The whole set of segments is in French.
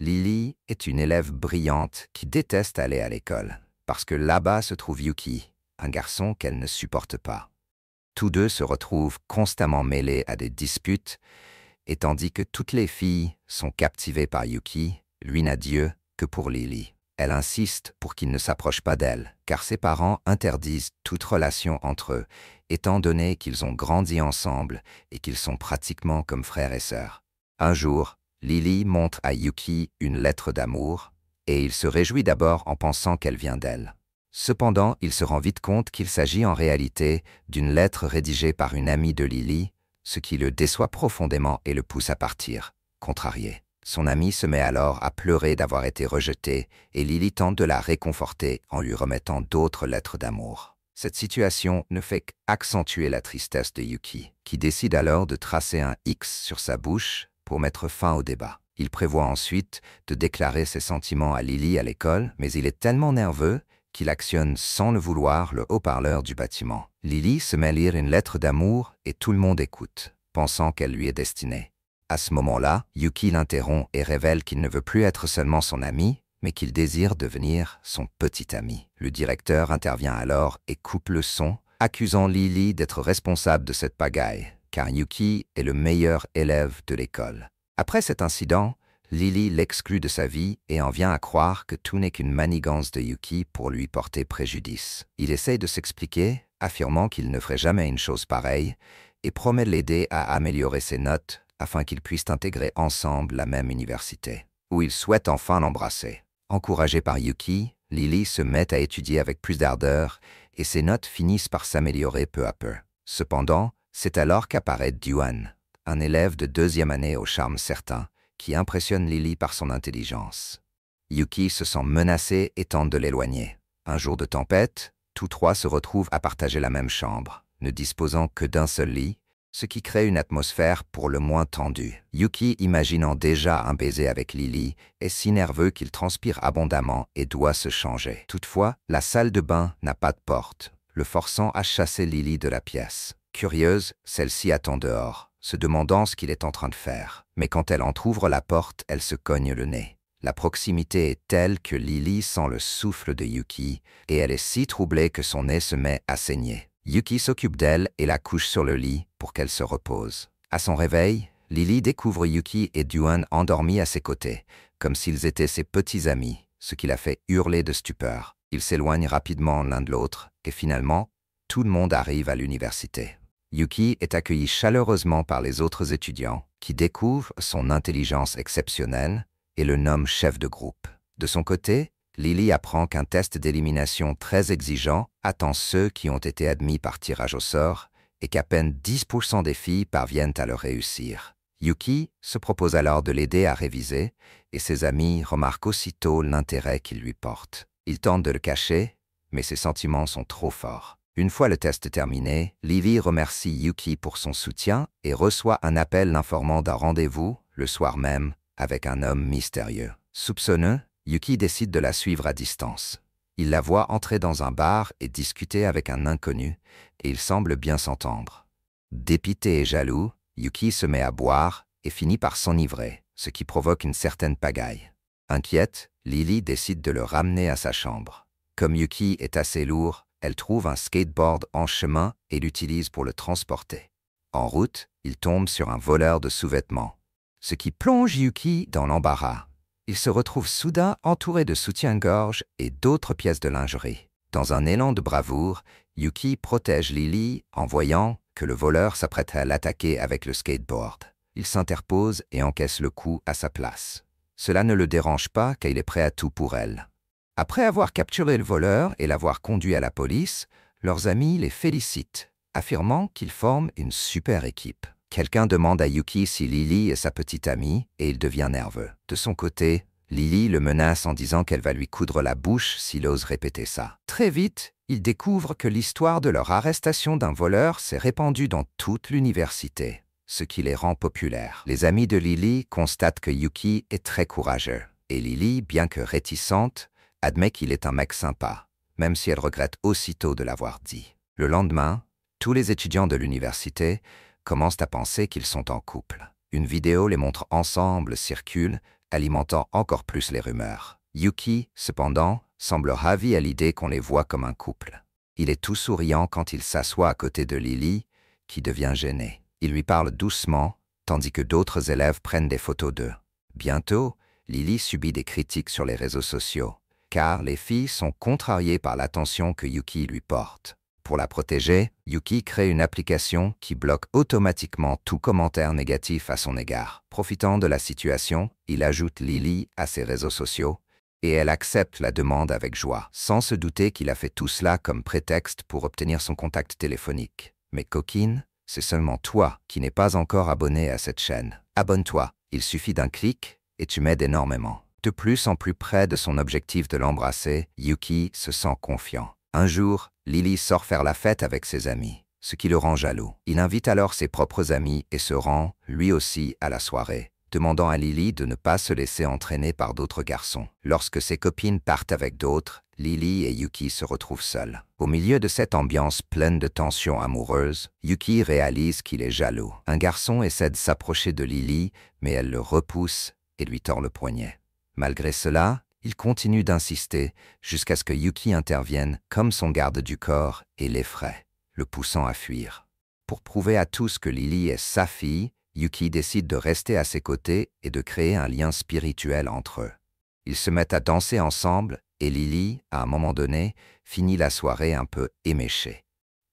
Lily est une élève brillante qui déteste aller à l'école, parce que là-bas se trouve Yuki, un garçon qu'elle ne supporte pas. Tous deux se retrouvent constamment mêlés à des disputes, et tandis que toutes les filles sont captivées par Yuki, lui n'a d'yeux que pour Lily. Elle insiste pour qu'il ne s'approche pas d'elle, car ses parents interdisent toute relation entre eux, étant donné qu'ils ont grandi ensemble et qu'ils sont pratiquement comme frères et sœurs. Un jour, Lily montre à Yuki une lettre d'amour, et il se réjouit d'abord en pensant qu'elle vient d'elle. Cependant, il se rend vite compte qu'il s'agit en réalité d'une lettre rédigée par une amie de Lily, ce qui le déçoit profondément et le pousse à partir, contrarié. Son amie se met alors à pleurer d'avoir été rejetée et Lily tente de la réconforter en lui remettant d'autres lettres d'amour. Cette situation ne fait qu'accentuer la tristesse de Yuki, qui décide alors de tracer un X sur sa bouche pour mettre fin au débat. Il prévoit ensuite de déclarer ses sentiments à Lily à l'école, mais il est tellement nerveux qu'il actionne sans le vouloir le haut-parleur du bâtiment. Lily se met à lire une lettre d'amour et tout le monde écoute, pensant qu'elle lui est destinée. À ce moment-là, Yuki l'interrompt et révèle qu'il ne veut plus être seulement son ami, mais qu'il désire devenir son petit ami. Le directeur intervient alors et coupe le son, accusant Lily d'être responsable de cette pagaille, car Yuki est le meilleur élève de l'école. Après cet incident, Lily l'exclut de sa vie et en vient à croire que tout n'est qu'une manigance de Yuki pour lui porter préjudice. Il essaye de s'expliquer, affirmant qu'il ne ferait jamais une chose pareille, et promet de l'aider à améliorer ses notes afin qu'ils puissent intégrer ensemble la même université, où il souhaite enfin l'embrasser. Encouragée par Yuki, Lily se met à étudier avec plus d'ardeur et ses notes finissent par s'améliorer peu à peu. Cependant, c'est alors qu'apparaît Duan, un élève de 2e année au charme certain, qui impressionne Lily par son intelligence. Yuki se sent menacé et tente de l'éloigner. Un jour de tempête, tous trois se retrouvent à partager la même chambre, ne disposant que d'un seul lit, ce qui crée une atmosphère pour le moins tendue. Yuki, imaginant déjà un baiser avec Lily, est si nerveux qu'il transpire abondamment et doit se changer. Toutefois, la salle de bain n'a pas de porte, le forçant à chasser Lily de la pièce. Curieuse, celle-ci attend dehors, se demandant ce qu'il est en train de faire. Mais quand elle entrouvre la porte, elle se cogne le nez. La proximité est telle que Lily sent le souffle de Yuki et elle est si troublée que son nez se met à saigner. Yuki s'occupe d'elle et la couche sur le lit pour qu'elle se repose. À son réveil, Lily découvre Yuki et Duan endormis à ses côtés, comme s'ils étaient ses petits amis, ce qui la fait hurler de stupeur. Ils s'éloignent rapidement l'un de l'autre et finalement, tout le monde arrive à l'université. Yuki est accueilli chaleureusement par les autres étudiants qui découvrent son intelligence exceptionnelle et le nomment chef de groupe. De son côté, Lily apprend qu'un test d'élimination très exigeant attend ceux qui ont été admis par tirage au sort et qu'à peine 10% des filles parviennent à le réussir. Yuki se propose alors de l'aider à réviser et ses amis remarquent aussitôt l'intérêt qu'il lui porte. Il tente de le cacher, mais ses sentiments sont trop forts. Une fois le test terminé, Lily remercie Yuki pour son soutien et reçoit un appel l'informant d'un rendez-vous, le soir même, avec un homme mystérieux. Soupçonneux, Yuki décide de la suivre à distance. Il la voit entrer dans un bar et discuter avec un inconnu, et ils semblent bien s'entendre. Dépité et jaloux, Yuki se met à boire et finit par s'enivrer, ce qui provoque une certaine pagaille. Inquiète, Lily décide de le ramener à sa chambre. Comme Yuki est assez lourd, elle trouve un skateboard en chemin et l'utilise pour le transporter. En route, il tombe sur un voleur de sous-vêtements, ce qui plonge Yuki dans l'embarras. Il se retrouve soudain entouré de soutien-gorge et d'autres pièces de lingerie. Dans un élan de bravoure, Yuki protège Lily en voyant que le voleur s'apprête à l'attaquer avec le skateboard. Il s'interpose et encaisse le coup à sa place. Cela ne le dérange pas car il est prêt à tout pour elle. Après avoir capturé le voleur et l'avoir conduit à la police, leurs amis les félicitent, affirmant qu'ils forment une super équipe. Quelqu'un demande à Yuki si Lily est sa petite amie et il devient nerveux. De son côté, Lily le menace en disant qu'elle va lui coudre la bouche s'il ose répéter ça. Très vite, il découvre que l'histoire de leur arrestation d'un voleur s'est répandue dans toute l'université, ce qui les rend populaires. Les amis de Lily constatent que Yuki est très courageux, et Lily, bien que réticente, admet qu'il est un mec sympa, même si elle regrette aussitôt de l'avoir dit. Le lendemain, tous les étudiants de l'université commencent à penser qu'ils sont en couple. Une vidéo les montre ensemble circule alimentant encore plus les rumeurs. Yuki, cependant, semble ravi à l'idée qu'on les voit comme un couple. Il est tout souriant quand il s'assoit à côté de Lily, qui devient gênée. Il lui parle doucement, tandis que d'autres élèves prennent des photos d'eux. Bientôt, Lily subit des critiques sur les réseaux sociaux, car les filles sont contrariées par l'attention que Yuki lui porte. Pour la protéger, Yuki crée une application qui bloque automatiquement tout commentaire négatif à son égard. Profitant de la situation, il ajoute Lily à ses réseaux sociaux et elle accepte la demande avec joie, sans se douter qu'il a fait tout cela comme prétexte pour obtenir son contact téléphonique. Mais coquine, c'est seulement toi qui n'es pas encore abonné à cette chaîne. Abonne-toi, il suffit d'un clic et tu m'aides énormément. De plus en plus près de son objectif de l'embrasser, Yuki se sent confiant. Un jour, Lily sort faire la fête avec ses amis, ce qui le rend jaloux. Il invite alors ses propres amis et se rend, lui aussi, à la soirée, demandant à Lily de ne pas se laisser entraîner par d'autres garçons. Lorsque ses copines partent avec d'autres, Lily et Yuki se retrouvent seuls. Au milieu de cette ambiance pleine de tensions amoureuses, Yuki réalise qu'il est jaloux. Un garçon essaie de s'approcher de Lily, mais elle le repousse et lui tord le poignet. Malgré cela, il continue d'insister jusqu'à ce que Yuki intervienne comme son garde du corps et l'effraie, le poussant à fuir. Pour prouver à tous que Lily est sa fille, Yuki décide de rester à ses côtés et de créer un lien spirituel entre eux. Ils se mettent à danser ensemble et Lily, à un moment donné, finit la soirée un peu éméchée.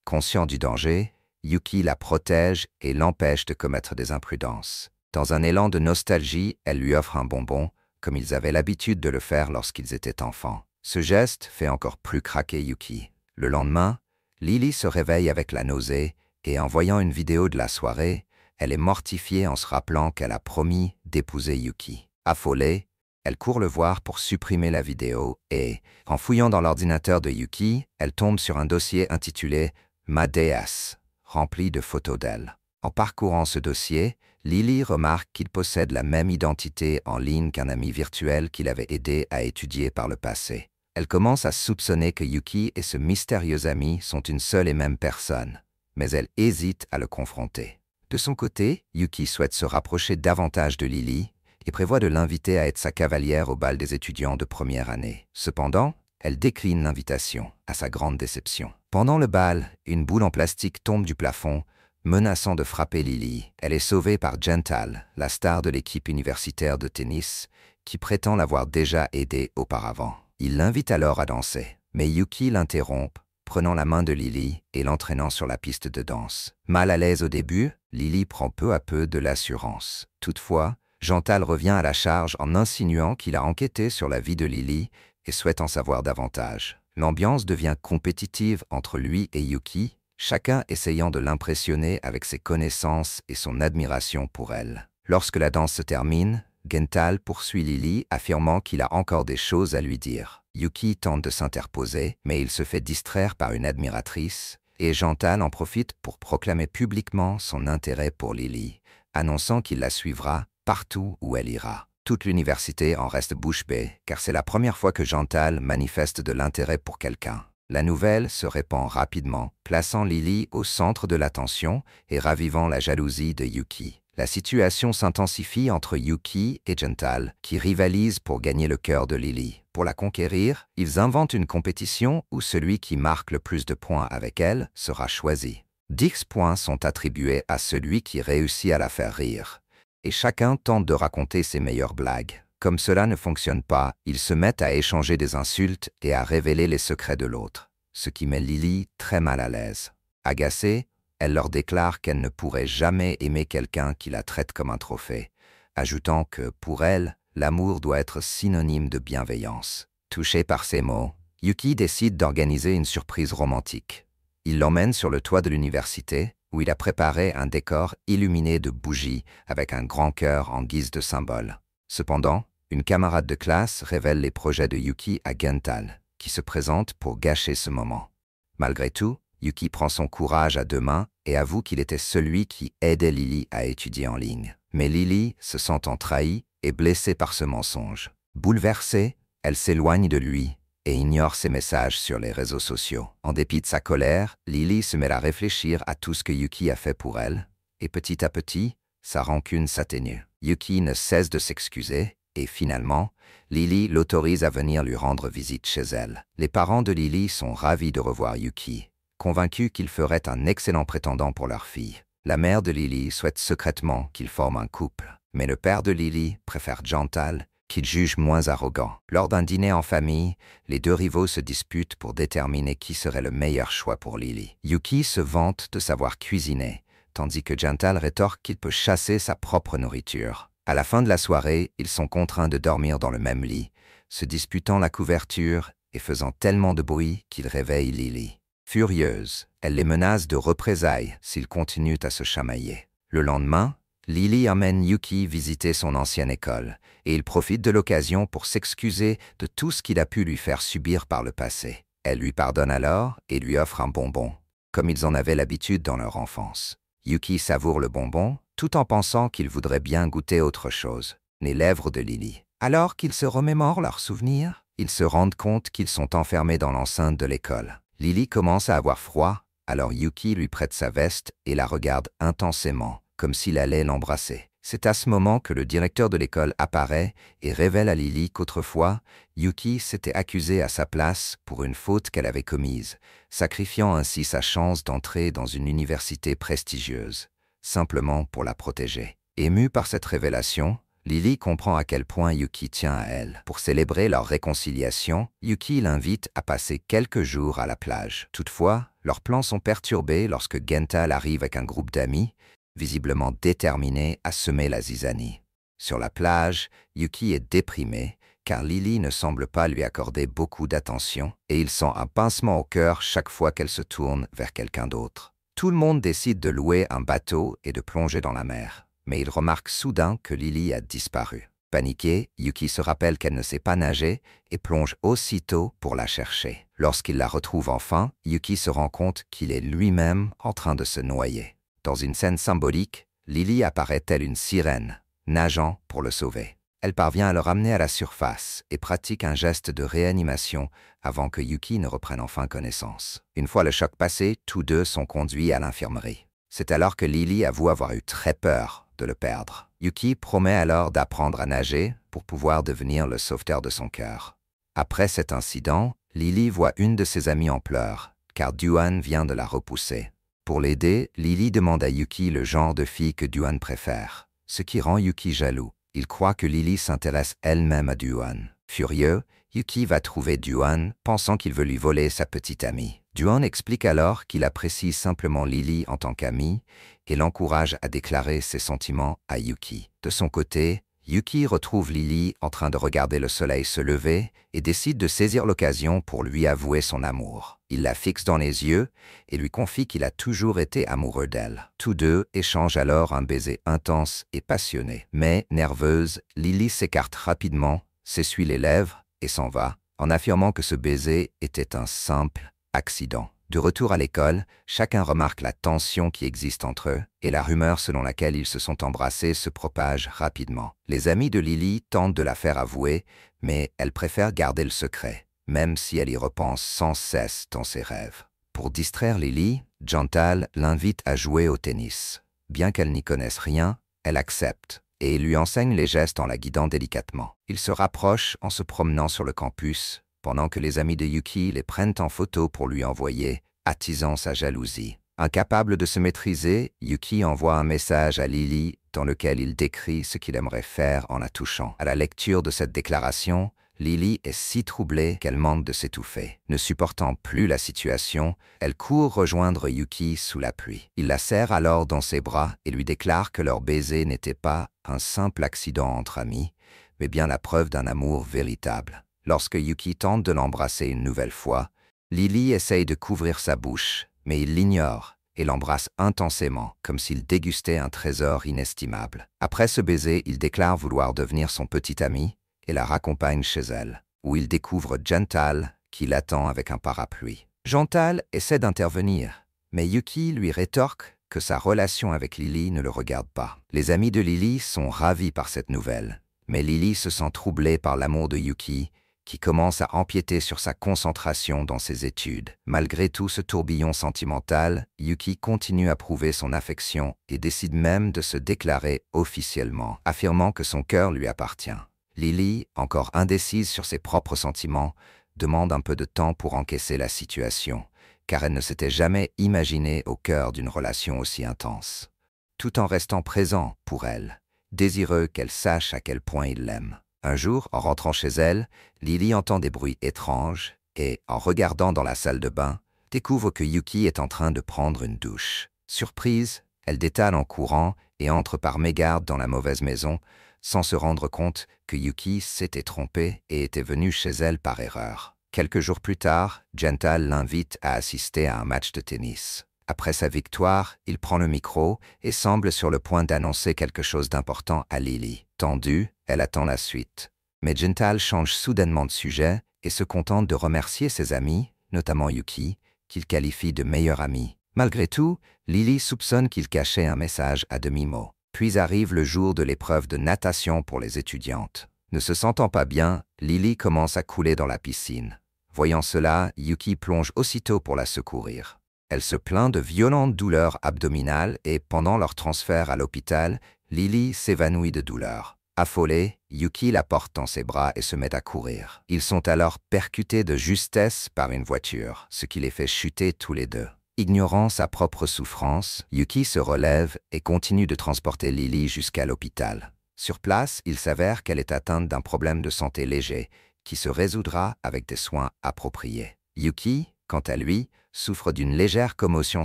Conscient du danger, Yuki la protège et l'empêche de commettre des imprudences. Dans un élan de nostalgie, elle lui offre un bonbon, comme ils avaient l'habitude de le faire lorsqu'ils étaient enfants. Ce geste fait encore plus craquer Yuki. Le lendemain, Lily se réveille avec la nausée et en voyant une vidéo de la soirée, elle est mortifiée en se rappelant qu'elle a promis d'épouser Yuki. Affolée, elle court le voir pour supprimer la vidéo et, en fouillant dans l'ordinateur de Yuki, elle tombe sur un dossier intitulé « Ma déesse », rempli de photos d'elle. En parcourant ce dossier, Lily remarque qu'il possède la même identité en ligne qu'un ami virtuel qu'il avait aidé à étudier par le passé. Elle commence à soupçonner que Yuki et ce mystérieux ami sont une seule et même personne, mais elle hésite à le confronter. De son côté, Yuki souhaite se rapprocher davantage de Lily et prévoit de l'inviter à être sa cavalière au bal des étudiants de première année. Cependant, elle décline l'invitation, à sa grande déception. Pendant le bal, une boule en plastique tombe du plafond, menaçant de frapper Lily. Elle est sauvée par Gental, la star de l'équipe universitaire de tennis, qui prétend l'avoir déjà aidée auparavant. Il l'invite alors à danser, mais Yuki l'interrompt, prenant la main de Lily et l'entraînant sur la piste de danse. Mal à l'aise au début, Lily prend peu à peu de l'assurance. Toutefois, Gental revient à la charge en insinuant qu'il a enquêté sur la vie de Lily et souhaite en savoir davantage. L'ambiance devient compétitive entre lui et Yuki, chacun essayant de l'impressionner avec ses connaissances et son admiration pour elle. Lorsque la danse se termine, Gental poursuit Lily, affirmant qu'il a encore des choses à lui dire. Yuki tente de s'interposer, mais il se fait distraire par une admiratrice, et Gental en profite pour proclamer publiquement son intérêt pour Lily, annonçant qu'il la suivra partout où elle ira. Toute l'université en reste bouche bée, car c'est la première fois que Gental manifeste de l'intérêt pour quelqu'un. La nouvelle se répand rapidement, plaçant Lily au centre de l'attention et ravivant la jalousie de Yuki. La situation s'intensifie entre Yuki et Gental, qui rivalisent pour gagner le cœur de Lily. Pour la conquérir, ils inventent une compétition où celui qui marque le plus de points avec elle sera choisi. 10 points sont attribués à celui qui réussit à la faire rire, et chacun tente de raconter ses meilleures blagues. Comme cela ne fonctionne pas, ils se mettent à échanger des insultes et à révéler les secrets de l'autre, ce qui met Lily très mal à l'aise. Agacée, elle leur déclare qu'elle ne pourrait jamais aimer quelqu'un qui la traite comme un trophée, ajoutant que, pour elle, l'amour doit être synonyme de bienveillance. Touché par ces mots, Yuki décide d'organiser une surprise romantique. Il l'emmène sur le toit de l'université, où il a préparé un décor illuminé de bougies avec un grand cœur en guise de symbole. Cependant, une camarade de classe révèle les projets de Yuki à Gental, qui se présente pour gâcher ce moment. Malgré tout, Yuki prend son courage à deux mains et avoue qu'il était celui qui aidait Lily à étudier en ligne. Mais Lily, se sentant trahie, est blessée par ce mensonge. Bouleversée, elle s'éloigne de lui et ignore ses messages sur les réseaux sociaux. En dépit de sa colère, Lily se met à réfléchir à tout ce que Yuki a fait pour elle, et petit à petit, sa rancune s'atténue. Yuki ne cesse de s'excuser Et finalement, Lily l'autorise à venir lui rendre visite chez elle. Les parents de Lily sont ravis de revoir Yuki, convaincus qu'il ferait un excellent prétendant pour leur fille. La mère de Lily souhaite secrètement qu'ils forment un couple, mais le père de Lily préfère Jantal, qu'il juge moins arrogant. Lors d'un dîner en famille, les deux rivaux se disputent pour déterminer qui serait le meilleur choix pour Lily. Yuki se vante de savoir cuisiner, tandis que Jantal rétorque qu'il peut chasser sa propre nourriture. À la fin de la soirée, ils sont contraints de dormir dans le même lit, se disputant la couverture et faisant tellement de bruit qu'ils réveillent Lily. Furieuse, elle les menace de représailles s'ils continuent à se chamailler. Le lendemain, Lily emmène Yuki visiter son ancienne école, et il profite de l'occasion pour s'excuser de tout ce qu'il a pu lui faire subir par le passé. Elle lui pardonne alors et lui offre un bonbon, comme ils en avaient l'habitude dans leur enfance. Yuki savoure le bonbon, tout en pensant qu'il voudrait bien goûter autre chose, les lèvres de Lily. Alors qu'ils se remémorent leurs souvenirs, ils se rendent compte qu'ils sont enfermés dans l'enceinte de l'école. Lily commence à avoir froid, alors Yuki lui prête sa veste et la regarde intensément, comme s'il allait l'embrasser. C'est à ce moment que le directeur de l'école apparaît et révèle à Lily qu'autrefois, Yuki s'était accusé à sa place pour une faute qu'elle avait commise, sacrifiant ainsi sa chance d'entrer dans une université prestigieuse, simplement pour la protéger. Émue par cette révélation, Lily comprend à quel point Yuki tient à elle. Pour célébrer leur réconciliation, Yuki l'invite à passer quelques jours à la plage. Toutefois, leurs plans sont perturbés lorsque Gental arrive avec un groupe d'amis, visiblement déterminés à semer la zizanie. Sur la plage, Yuki est déprimé, car Lily ne semble pas lui accorder beaucoup d'attention, et il sent un pincement au cœur chaque fois qu'elle se tourne vers quelqu'un d'autre. Tout le monde décide de louer un bateau et de plonger dans la mer. Mais il remarque soudain que Lily a disparu. Paniquée, Yuki se rappelle qu'elle ne sait pas nager et plonge aussitôt pour la chercher. Lorsqu'il la retrouve enfin, Yuki se rend compte qu'il est lui-même en train de se noyer. Dans une scène symbolique, Lily apparaît telle une sirène, nageant pour le sauver. Elle parvient à le ramener à la surface et pratique un geste de réanimation avant que Yuki ne reprenne enfin connaissance. Une fois le choc passé, tous deux sont conduits à l'infirmerie. C'est alors que Lily avoue avoir eu très peur de le perdre. Yuki promet alors d'apprendre à nager pour pouvoir devenir le sauveteur de son cœur. Après cet incident, Lily voit une de ses amies en pleurs, car Duan vient de la repousser. Pour l'aider, Lily demande à Yuki le genre de fille que Duan préfère, ce qui rend Yuki jaloux. Il croit que Lily s'intéresse elle-même à Duan. Furieux, Yuki va trouver Duan, pensant qu'il veut lui voler sa petite amie. Duan explique alors qu'il apprécie simplement Lily en tant qu'amie et l'encourage à déclarer ses sentiments à Yuki. De son côté, Yuki retrouve Lily en train de regarder le soleil se lever et décide de saisir l'occasion pour lui avouer son amour. Il la fixe dans les yeux et lui confie qu'il a toujours été amoureux d'elle. Tous deux échangent alors un baiser intense et passionné. Mais, nerveuse, Lily s'écarte rapidement, s'essuie les lèvres et s'en va, en affirmant que ce baiser était un simple accident. De retour à l'école, chacun remarque la tension qui existe entre eux et la rumeur selon laquelle ils se sont embrassés se propage rapidement. Les amis de Lily tentent de la faire avouer, mais elle préfère garder le secret, même si elle y repense sans cesse dans ses rêves. Pour distraire Lily, Jantal l'invite à jouer au tennis. Bien qu'elle n'y connaisse rien, elle accepte et lui enseigne les gestes en la guidant délicatement. Ils se rapprochent en se promenant sur le campus, pendant que les amis de Yuki les prennent en photo pour lui envoyer, attisant sa jalousie. Incapable de se maîtriser, Yuki envoie un message à Lily dans lequel il décrit ce qu'il aimerait faire en la touchant. À la lecture de cette déclaration, Lily est si troublée qu'elle manque de s'étouffer. Ne supportant plus la situation, elle court rejoindre Yuki sous la pluie. Il la serre alors dans ses bras et lui déclare que leur baiser n'était pas un simple accident entre amis, mais bien la preuve d'un amour véritable. Lorsque Yuki tente de l'embrasser une nouvelle fois, Lily essaye de couvrir sa bouche, mais il l'ignore et l'embrasse intensément, comme s'il dégustait un trésor inestimable. Après ce baiser, il déclare vouloir devenir son petit ami et la raccompagne chez elle, où il découvre Jantal, qui l'attend avec un parapluie. Jantal essaie d'intervenir, mais Yuki lui rétorque que sa relation avec Lily ne le regarde pas. Les amis de Lily sont ravis par cette nouvelle, mais Lily se sent troublée par l'amour de Yuki, qui commence à empiéter sur sa concentration dans ses études. Malgré tout ce tourbillon sentimental, Yuki continue à prouver son affection et décide même de se déclarer officiellement, affirmant que son cœur lui appartient. Lily, encore indécise sur ses propres sentiments, demande un peu de temps pour encaisser la situation, car elle ne s'était jamais imaginée au cœur d'une relation aussi intense. Tout en restant présent pour elle, désireux qu'elle sache à quel point il l'aime. Un jour, en rentrant chez elle, Lily entend des bruits étranges et, en regardant dans la salle de bain, découvre que Yuki est en train de prendre une douche. Surprise, elle détale en courant et entre par mégarde dans la mauvaise maison, sans se rendre compte que Yuki s'était trompé et était venu chez elle par erreur. Quelques jours plus tard, Gental l'invite à assister à un match de tennis. Après sa victoire, il prend le micro et semble sur le point d'annoncer quelque chose d'important à Lily. Tendue, elle attend la suite. Mais Gental change soudainement de sujet et se contente de remercier ses amis, notamment Yuki, qu'il qualifie de meilleur ami. Malgré tout, Lily soupçonne qu'il cachait un message à demi-mot. Puis arrive le jour de l'épreuve de natation pour les étudiantes. Ne se sentant pas bien, Lily commence à couler dans la piscine. Voyant cela, Yuki plonge aussitôt pour la secourir. Elle se plaint de violentes douleurs abdominales et, pendant leur transfert à l'hôpital, Lily s'évanouit de douleur. Affolée, Yuki la porte dans ses bras et se met à courir. Ils sont alors percutés de justesse par une voiture, ce qui les fait chuter tous les deux. Ignorant sa propre souffrance, Yuki se relève et continue de transporter Lily jusqu'à l'hôpital. Sur place, il s'avère qu'elle est atteinte d'un problème de santé léger, qui se résoudra avec des soins appropriés. Yuki, quant à lui, souffre d'une légère commotion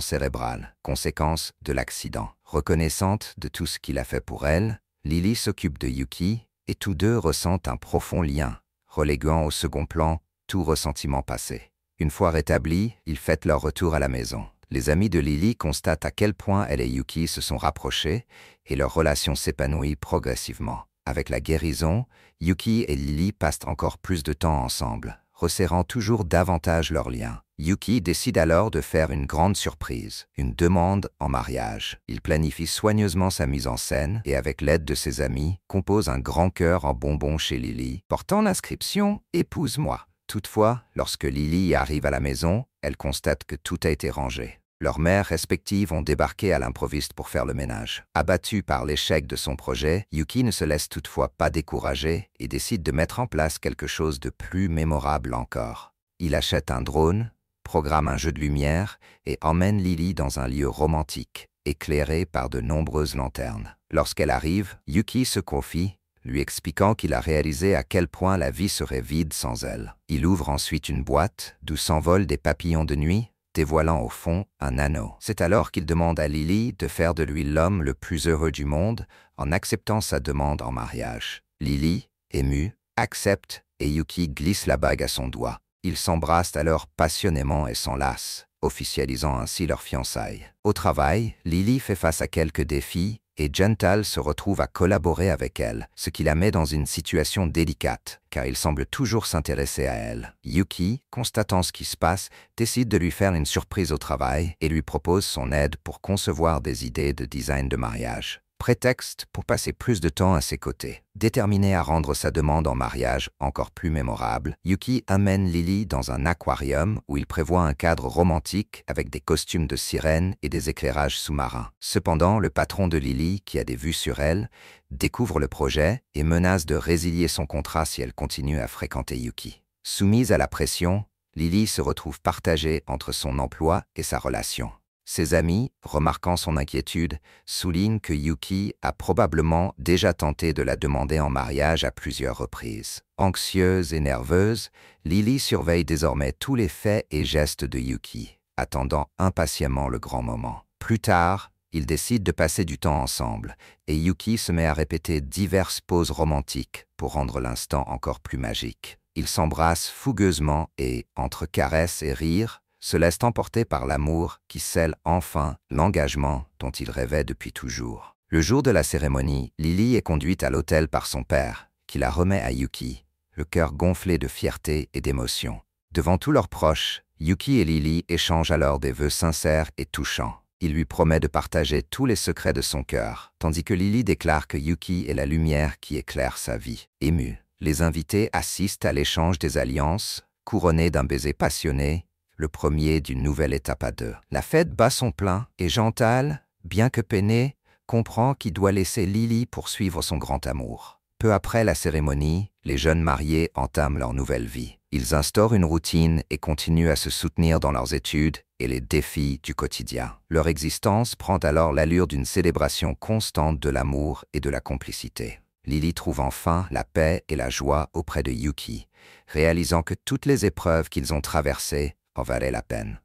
cérébrale, conséquence de l'accident. Reconnaissante de tout ce qu'il a fait pour elle, Lily s'occupe de Yuki et tous deux ressentent un profond lien, reléguant au second plan tout ressentiment passé. Une fois rétablis, ils fêtent leur retour à la maison. Les amis de Lily constatent à quel point elle et Yuki se sont rapprochés et leur relation s'épanouit progressivement. Avec la guérison, Yuki et Lily passent encore plus de temps ensemble, resserrant toujours davantage leur lien. Yuki décide alors de faire une grande surprise, une demande en mariage. Il planifie soigneusement sa mise en scène et avec l'aide de ses amis, compose un grand cœur en bonbons chez Lily, portant l'inscription « Épouse-moi ». Toutefois, lorsque Lily arrive à la maison, elle constate que tout a été rangé. Leurs mères respectives ont débarqué à l'improviste pour faire le ménage. Abattue par l'échec de son projet, Yuki ne se laisse toutefois pas décourager et décide de mettre en place quelque chose de plus mémorable encore. Il achète un drone, programme un jeu de lumière et emmène Lily dans un lieu romantique, éclairé par de nombreuses lanternes. Lorsqu'elle arrive, Yuki se confie, lui expliquant qu'il a réalisé à quel point la vie serait vide sans elle. Il ouvre ensuite une boîte, d'où s'envolent des papillons de nuit, dévoilant au fond un anneau. C'est alors qu'il demande à Lily de faire de lui l'homme le plus heureux du monde en acceptant sa demande en mariage. Lily, émue, accepte et Yuki glisse la bague à son doigt. Ils s'embrassent alors passionnément et s'enlacent, officialisant ainsi leur fiançailles. Au travail, Lily fait face à quelques défis et Gental se retrouve à collaborer avec elle, ce qui la met dans une situation délicate, car il semble toujours s'intéresser à elle. Yuki, constatant ce qui se passe, décide de lui faire une surprise au travail et lui propose son aide pour concevoir des idées de design de mariage. Prétexte pour passer plus de temps à ses côtés. Déterminé à rendre sa demande en mariage encore plus mémorable, Yuki amène Lily dans un aquarium où il prévoit un cadre romantique avec des costumes de sirènes et des éclairages sous-marins. Cependant, le patron de Lily, qui a des vues sur elle, découvre le projet et menace de résilier son contrat si elle continue à fréquenter Yuki. Soumise à la pression, Lily se retrouve partagée entre son emploi et sa relation. Ses amis, remarquant son inquiétude, soulignent que Yuki a probablement déjà tenté de la demander en mariage à plusieurs reprises. Anxieuse et nerveuse, Lily surveille désormais tous les faits et gestes de Yuki, attendant impatiemment le grand moment. Plus tard, ils décident de passer du temps ensemble, et Yuki se met à répéter diverses pauses romantiques pour rendre l'instant encore plus magique. Ils s'embrassent fougueusement et, entre caresses et rires, se laissent emporter par l'amour qui scelle enfin l'engagement dont il rêvait depuis toujours. Le jour de la cérémonie, Lily est conduite à l'hôtel par son père, qui la remet à Yuki, le cœur gonflé de fierté et d'émotion. Devant tous leurs proches, Yuki et Lily échangent alors des vœux sincères et touchants. Il lui promet de partager tous les secrets de son cœur, tandis que Lily déclare que Yuki est la lumière qui éclaire sa vie. Émus, les invités assistent à l'échange des alliances, couronnés d'un baiser passionné, le premier d'une nouvelle étape à deux. La fête bat son plein et Gental, bien que peiné, comprend qu'il doit laisser Lily poursuivre son grand amour. Peu après la cérémonie, les jeunes mariés entament leur nouvelle vie. Ils instaurent une routine et continuent à se soutenir dans leurs études et les défis du quotidien. Leur existence prend alors l'allure d'une célébration constante de l'amour et de la complicité. Lily trouve enfin la paix et la joie auprès de Yuki, réalisant que toutes les épreuves qu'ils ont traversées en valaient la peine.